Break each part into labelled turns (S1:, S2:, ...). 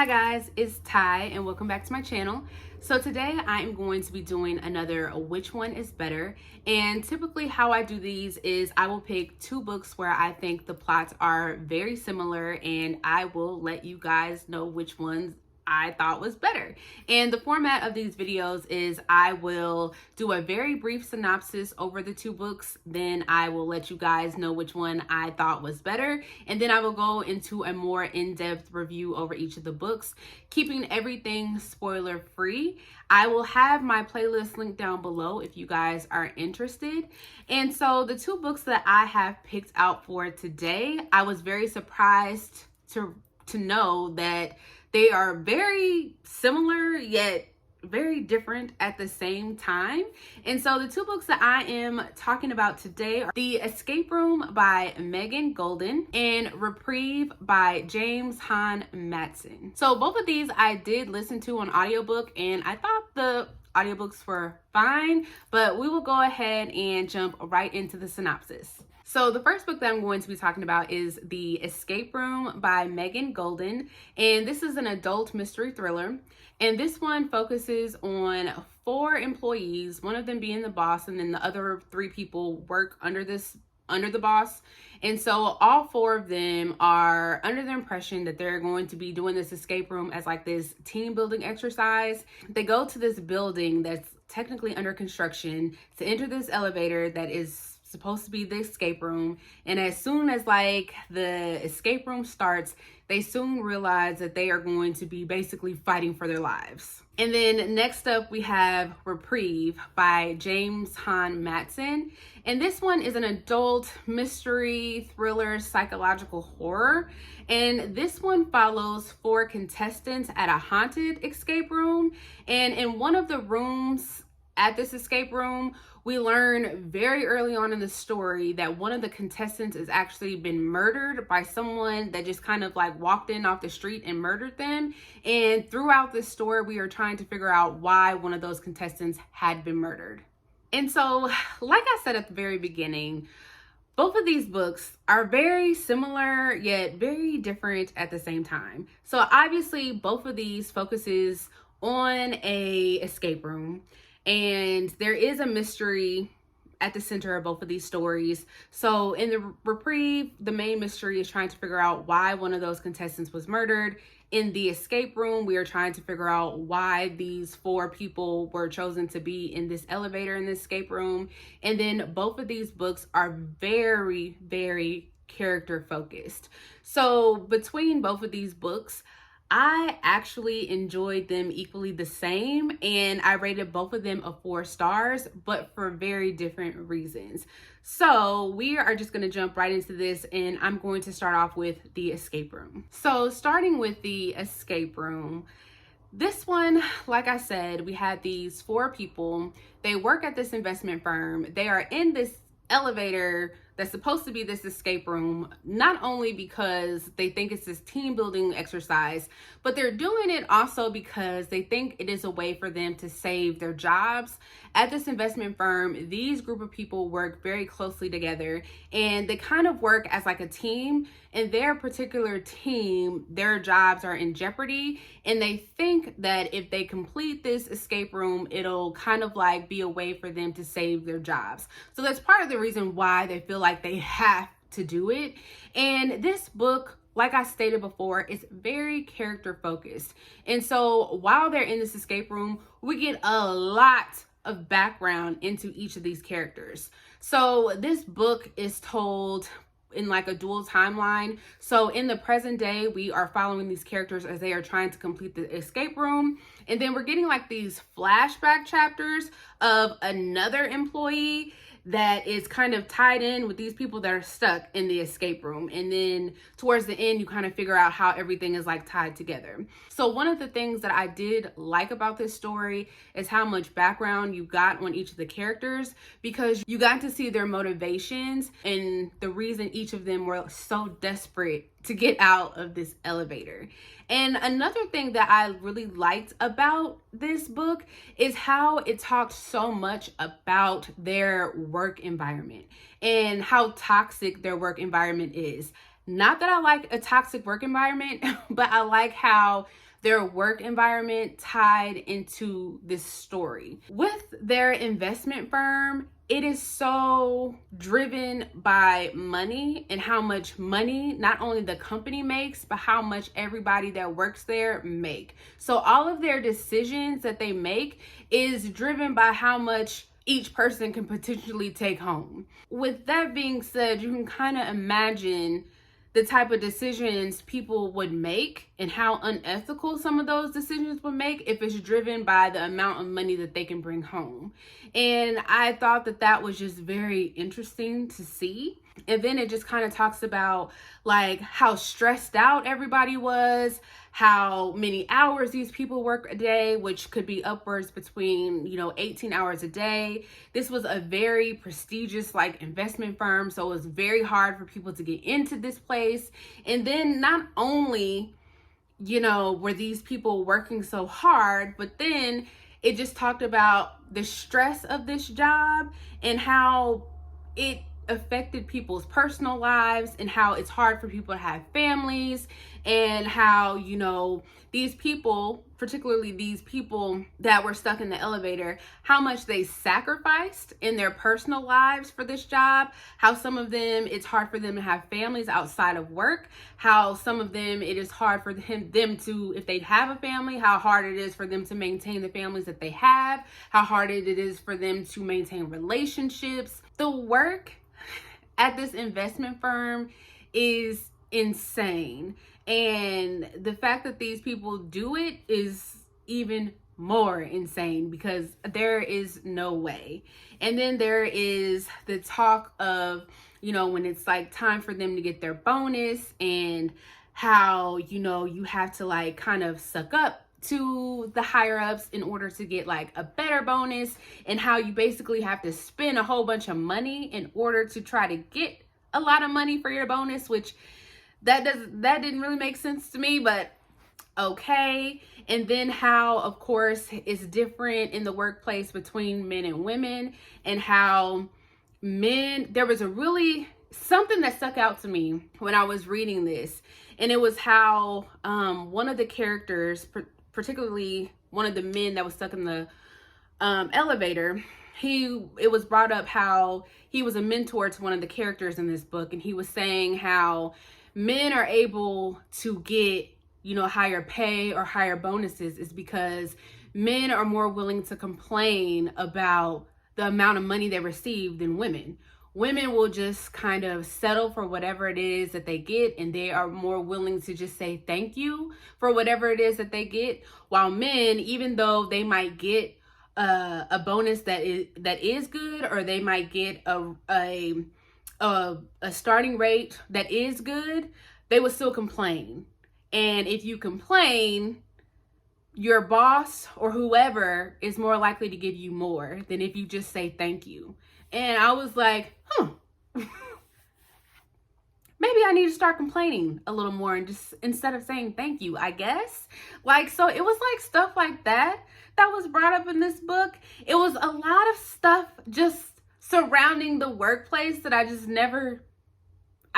S1: guys, it's Ty and welcome back to my channel. So today I am going to be doing another which one is better, and typically how I do these is I will pick two books where I think the plots are very similar and I will let you guys know which ones I thought was better. And the format of these videos is I will do a very brief synopsis over the two books, then I will let you guys know which one I thought was better, and then I will go into a more in-depth review over each of the books, keeping everything spoiler free. I will have my playlist linked down below if you guys are interested. And so the two books that I have picked out for today, I was very surprised to know that they are very similar yet very different at the same time. And so the two books that I am talking about today are The Escape Room by Megan Goldin and Reprieve by James Han Mattson. So both of these I did listen to on audiobook and I thought the audiobooks were fine, but we will go ahead and jump right into the synopsis. So the first book that I'm going to be talking about is The Escape Room by Megan Goldin, and this is an adult mystery thriller. And this one focuses on 4 employees, one of them being the boss, and then the other 3 people work under the boss. And so all 4 of them are under the impression that they're going to be doing this escape room as like this team building exercise. They go to this building that's technically under construction to enter this elevator that is supposed to be the escape room, and as soon as like the escape room starts, they soon realize that they are going to be basically fighting for their lives. And then next up we have Reprieve by James Han Mattson, and this one is an adult mystery thriller psychological horror, and this one follows 4 contestants at a haunted escape room. And in one of the rooms at this escape room, we learn very early on in the story that one of the contestants has actually been murdered by someone that just kind of like walked in off the street and murdered them. And throughout this story, we are trying to figure out why one of those contestants had been murdered. And so, like I said at the very beginning, both of these books are very similar yet very different at the same time. So obviously both of these focuses on a escape room, and there is a mystery at the center of both of these stories. So in the Reprieve, the main mystery is trying to figure out why one of those contestants was murdered. In the escape room, we are trying to figure out why these 4 people were chosen to be in this elevator in this escape room. And then both of these books are very, very character focused. So between both of these books, I actually enjoyed them equally the same, and I rated both of them a 4 stars, but for very different reasons. So we are just going to jump right into this, and I'm going to start off with The Escape Room. So starting with The Escape Room, this one, like I said, we had these 4 people. They work at this investment firm. They are in this elevator that's supposed to be this escape room, not only because they think it's this team building exercise, but they're doing it also because they think it is a way for them to save their jobs. At this investment firm, these group of people work very closely together, and they kind of work as like a team. In their particular team, their jobs are in jeopardy, and they think that if they complete this escape room, it'll kind of like be a way for them to save their jobs. So that's part of the reason why they feel like they have to do it. And this book, like I stated before, is very character focused. And so while they're in this escape room, we get a lot of background into each of these characters. So this book is told in like a dual timeline. So in the present day, we are following these characters as they are trying to complete the escape room. And then we're getting like these flashback chapters of another employee that is kind of tied in with these people that are stuck in the escape room. And then towards the end, you kind of figure out how everything is like tied together. So one of the things that I did like about this story is how much background you got on each of the characters, because you got to see their motivations and the reason each of them were so desperate to get out of this elevator. And another thing that I really liked about this book is how it talked so much about their work environment and how toxic their work environment is. Not that I like a toxic work environment, but I like how their work environment tied into this story. With their investment firm, it is so driven by money and how much money not only the company makes, but how much everybody that works there make. So all of their decisions that they make is driven by how much each person can potentially take home. With that being said, you can kind of imagine the type of decisions people would make and how unethical some of those decisions would make if it's driven by the amount of money that they can bring home. And I thought that that was just very interesting to see. And then it just kind of talks about like how stressed out everybody was, how many hours these people work a day, which could be upwards between, 18 hours a day. This was a very prestigious like investment firm, so it was very hard for people to get into this place. And then not only, were these people working so hard, but then it just talked about the stress of this job and how it affected people's personal lives and how it's hard for people to have families, and how, these people, particularly these people that were stuck in the elevator, how much they sacrificed in their personal lives for this job, how some of them, it's hard for them to have families outside of work, how some of them, it is hard for them to, if they have a family, how hard it is for them to maintain the families that they have, how hard it is for them to maintain relationships. The work at this investment firm is insane. And the fact that these people do it is even more insane because there is no way. And then there is the talk of, when it's like time for them to get their bonus, and how, you have to like kind of suck up to the higher ups in order to get like a better bonus, and how you basically have to spend a whole bunch of money in order to try to get a lot of money for your bonus, which that didn't really make sense to me, but okay. And then how, of course, it's different in the workplace between men and women, and how there was something that stuck out to me when I was reading this, and it was how one of the characters, particularly one of the men that was stuck in the elevator, it was brought up how he was a mentor to one of the characters in this book, and he was saying how men are able to get, higher pay or higher bonuses is because men are more willing to complain about the amount of money they receive than women. Women will just kind of settle for whatever it is that they get, and they are more willing to just say thank you for whatever it is that they get. While men, even though they might get a bonus that is good, or they might get a starting rate that is good, they will still complain. And if you complain, your boss or whoever is more likely to give you more than if you just say thank you. And I was like, maybe I need to start complaining a little more and just instead of saying thank you, I guess. Like, so it was like stuff like that was brought up in this book. It was a lot of stuff just surrounding the workplace that I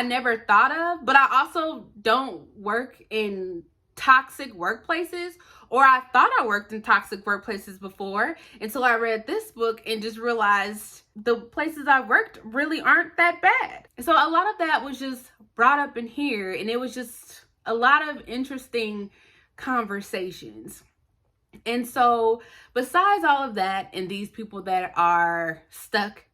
S1: never thought of. But I also don't work in toxic workplaces, or I thought I worked in toxic workplaces before until I read this book and just realized the places I worked really aren't that bad. So a lot of that was just brought up in here, and it was just a lot of interesting conversations. And so besides all of that, and these people that are stuck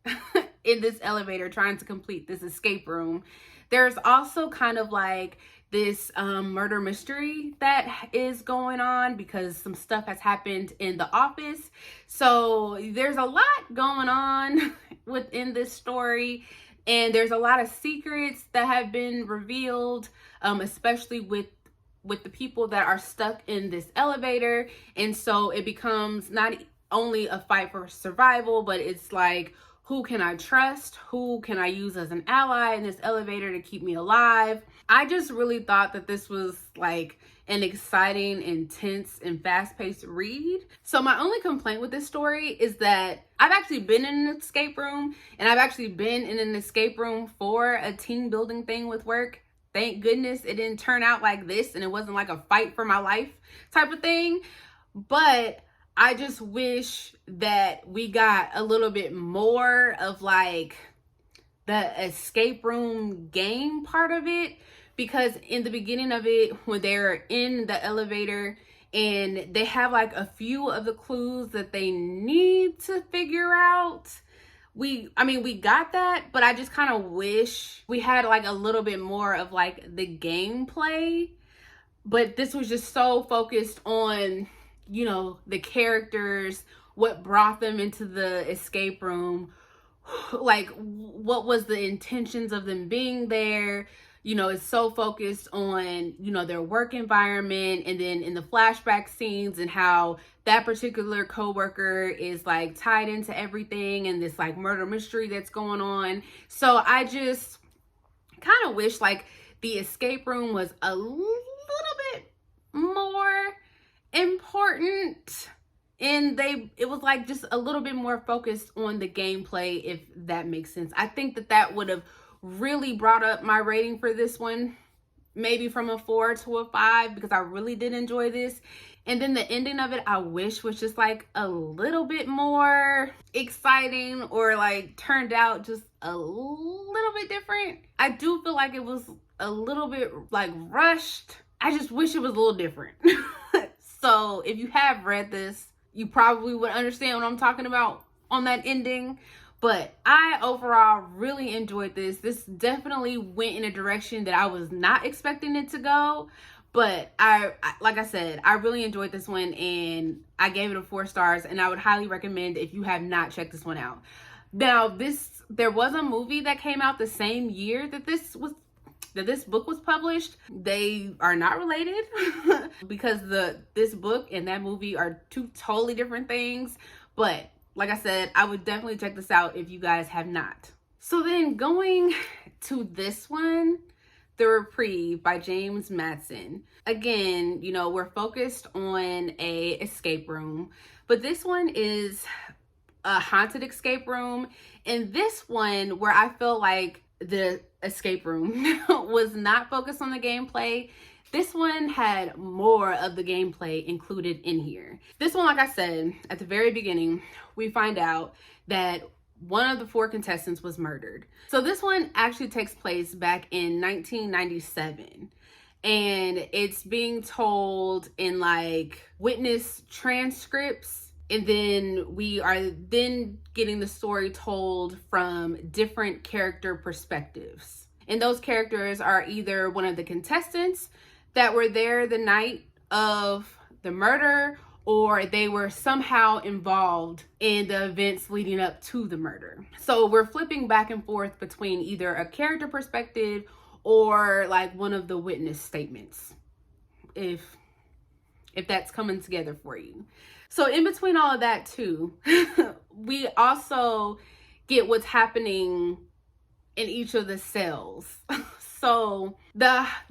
S1: in this elevator trying to complete this escape room, there's also kind of like this murder mystery that is going on because some stuff has happened in the office. So there's a lot going on within this story, and there's a lot of secrets that have been revealed, especially with the people that are stuck in this elevator. And so it becomes not only a fight for survival, but it's like, who can I trust? Who can I use as an ally in this elevator to keep me alive? I just really thought that this was like an exciting, intense, and fast-paced read. So my only complaint with this story is that I've actually been in an escape room, and I've actually been in an escape room for a team building thing with work. thank goodness it didn't turn out like this and it wasn't like a fight for my life type of thing. But I just wish that we got a little bit more of like the escape room game part of it, because in the beginning of it, when they're in the elevator and they have like a few of the clues that they need to figure out, we got that, but I just kind of wish we had like a little bit more of like the gameplay. But this was just so focused on, you know, the characters, what brought them into the escape room, like what was the intentions of them being there. You know, it's so focused on, you know, their work environment, and then in the flashback scenes and how that particular coworker is like tied into everything and this like murder mystery that's going on. So I just kind of wish like the escape room was a little bit more important, and it was like just a little bit more focused on the gameplay, if that makes sense. I think that would have really brought up my rating for this one, maybe from a 4 to a 5, because I really did enjoy this. And then the ending of it, I wish was just like a little bit more exciting, or like turned out just a little bit different. I do feel like it was a little bit like rushed. I just wish it was a little different. So if you have read this, you probably would understand what I'm talking about on that ending. But I overall really enjoyed this. This definitely went in a direction that I was not expecting it to go. But like I said, I really enjoyed this one, and I gave it a 4 stars, and I would highly recommend if you have not checked this one out. Now, there was a movie that came out the same year that this book was published. They are not related because this book and that movie are 2 totally different things. But like I said, I would definitely check this out if you guys have not. So then going to this one, The Reprieve by James Mattson. Again, you know, we're focused on a escape room, but this one is a haunted escape room. And this one, where I feel like the escape room was not focused on the gameplay, this one had more of the gameplay included in here. This one, like I said, at the very beginning, we find out that one of the 4 contestants was murdered. So this one actually takes place back in 1997. And it's being told in like witness transcripts. And then we are then getting the story told from different character perspectives. And those characters are either one of the contestants that were there the night of the murder, or they were somehow involved in the events leading up to the murder. So we're flipping back and forth between either a character perspective or like one of the witness statements, if that's coming together for you. So in between all of that too, we also get what's happening in each of the cells. So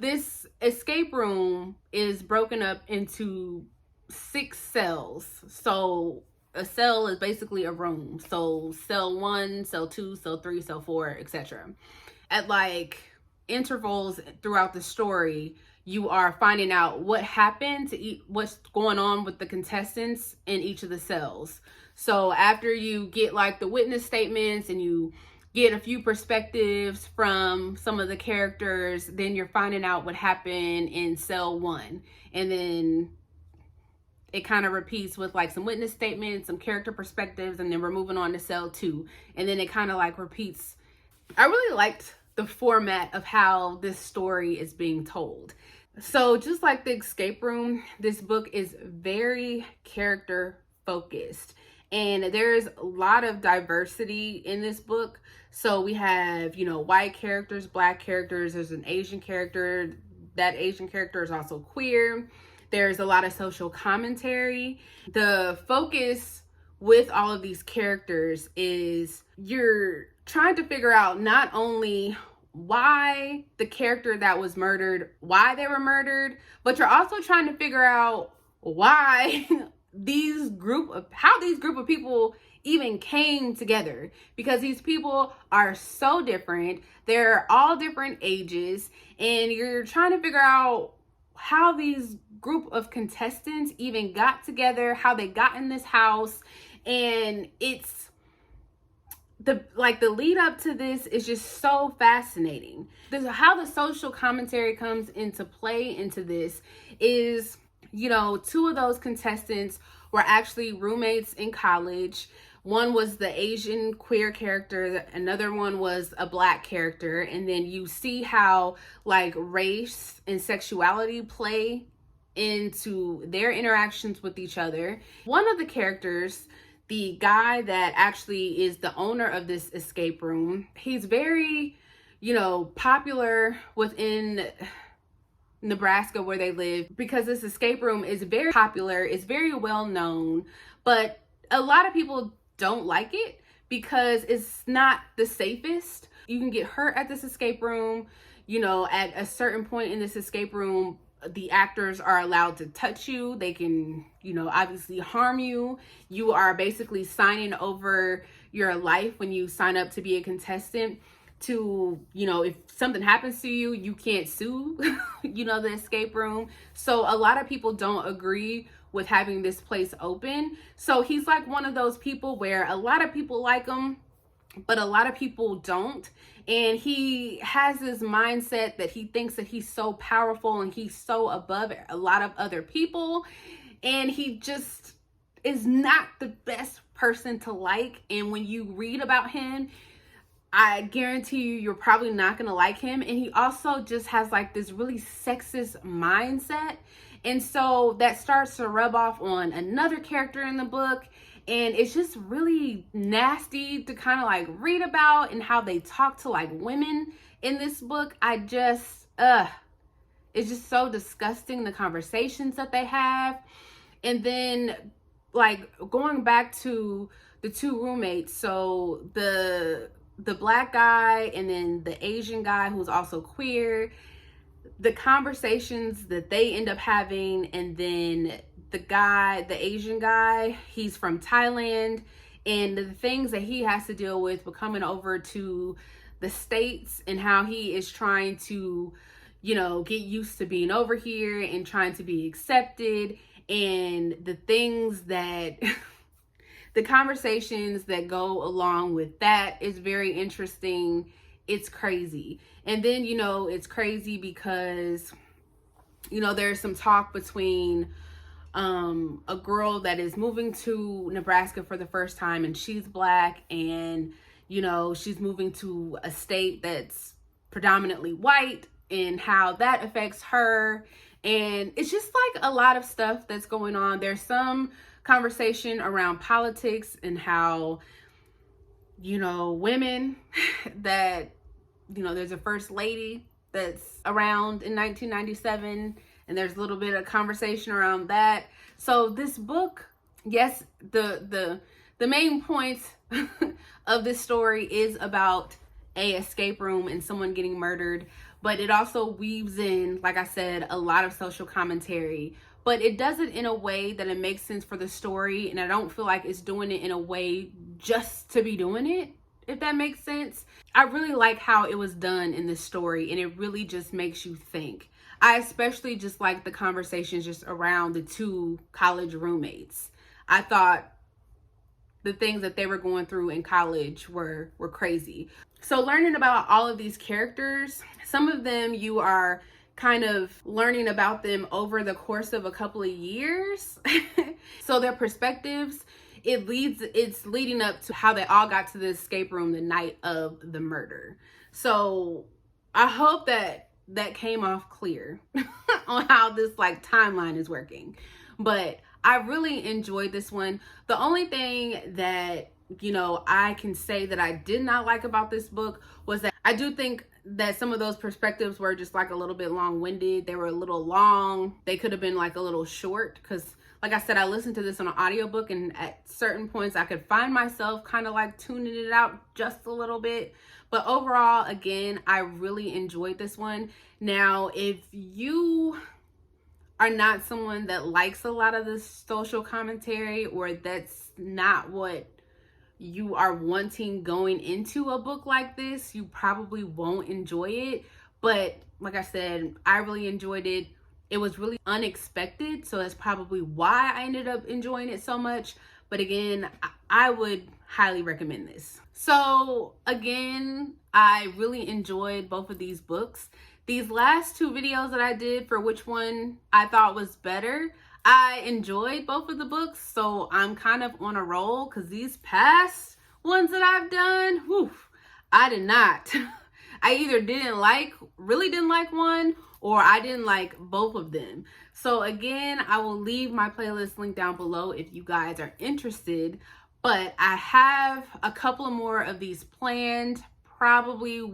S1: this escape room is broken up into 6 cells. So a cell is basically a room. So cell 1, cell 2, cell 3, cell 4, etc. At like intervals throughout the story, you are finding out what happened to what's going on with the contestants in each of the cells. So after you get like the witness statements and you get a few perspectives from some of the characters, then you're finding out what happened in cell 1. And then it kind of repeats with like some witness statements, some character perspectives, and then we're moving on to cell 2. And then it kind of like repeats. I really liked the format of how this story is being told. So just like the escape room, this book is very character focused. And there's a lot of diversity in this book. So we have, you know, white characters, black characters, there's an Asian character. That Asian character is also queer. There's a lot of social commentary. The focus with all of these characters is you're trying to figure out not only why the character that was murdered, why they were murdered, but you're also trying to figure out why how these group of people even came together, because these people are so different. They're all different ages, and you're trying to figure out how these group of contestants even got together, how they got in this house. And it's the lead up to this is just so fascinating. How the social commentary comes into play into this is, you know, two of those contestants were actually roommates in college. One was the Asian queer character, another one was a Black character. And then you see how like race and sexuality play into their interactions with each other. One of the characters, the guy that actually is the owner of this escape room, he's very, you know, popular within Nebraska where they live, because this escape room is very popular, it's very well known, but a lot of people don't like it because it's not the safest. You can get hurt at this escape room. You know, at a certain point in this escape room, the actors are allowed to touch you. They can, you know, obviously harm you. You are basically signing over your life when you sign up to be a contestant to, you know, if something happens to you, you can't sue, you know, the escape room. So a lot of people don't agree with having this place open. So he's like one of those people where a lot of people like him, but a lot of people don't. And he has this mindset that he thinks that he's so powerful and he's so above a lot of other people. And he just is not the best person to like. And when you read about him, I guarantee you're probably not going to like him. And he also just has like this really sexist mindset. And so that starts to rub off on another character in the book. And it's just really nasty to kind of like read about, and how they talk to like women in this book. It's just so disgusting, the conversations that they have. And then like going back to the two roommates, so the Black guy and then the Asian guy who's also queer, the conversations that they end up having. And then the Asian guy, he's from Thailand, and the things that he has to deal with coming over to the States, and how he is trying to, you know, get used to being over here and trying to be accepted, and the things that the conversations that go along with that is very interesting. It's crazy. And then, you know, it's crazy because, you know, there's some talk between a girl that is moving to Nebraska for the first time, and she's Black, and, you know, she's moving to a state that's predominantly white, and how that affects her. And it's just like a lot of stuff that's going on. There's some conversation around politics and how, you know, women that, you know, there's a first lady that's around in 1997, and there's a little bit of conversation around that. So this book, yes, the main point of this story is about a escape room and someone getting murdered, but it also weaves in, like I said, a lot of social commentary, but it does it in a way that it makes sense for the story. And I don't feel like it's doing it in a way just to be doing it, if that makes sense. I really like how it was done in this story, and it really just makes you think. I especially just like the conversations just around the two college roommates. I thought the things that they were going through in college were crazy. So learning about all of these characters, some of them you are kind of learning about them over the course of a couple of years. So their perspectives, it's leading up to how they all got to the escape room the night of the murder. So I hope that came off clear on how this like timeline is working. But I really enjoyed this one. The only thing that, you know, I can say that I did not like about this book was that I do think that some of those perspectives were just like a little bit long-winded. They were a little long. They could have been like a little short, because like I said, I listened to this on an audiobook, and at certain points I could find myself kind of like tuning it out just a little bit. But overall, again, I really enjoyed this one. Now, if you are not someone that likes a lot of the social commentary, or that's not what you are wanting going into a book like this, you probably won't enjoy it. But like I said, I really enjoyed it. It was really unexpected, so that's probably why I ended up enjoying it so much. But again, I would highly recommend this. So again, I really enjoyed both of these books. These last two videos that I did for which one I thought was better, I enjoyed both of the books, so I'm kind of on a roll, because these past ones that I've done, whew, I did not. I either really didn't like one, or I didn't like both of them. So again, I will leave my playlist link down below if you guys are interested. But I have a couple of more of these planned. Probably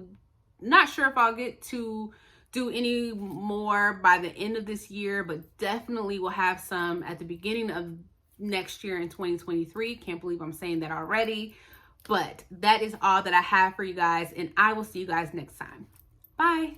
S1: not sure if I'll get to do any more by the end of this year, but definitely will have some at the beginning of next year in 2023. Can't believe I'm saying that already. But that is all that I have for you guys, and I will see you guys next time. Bye.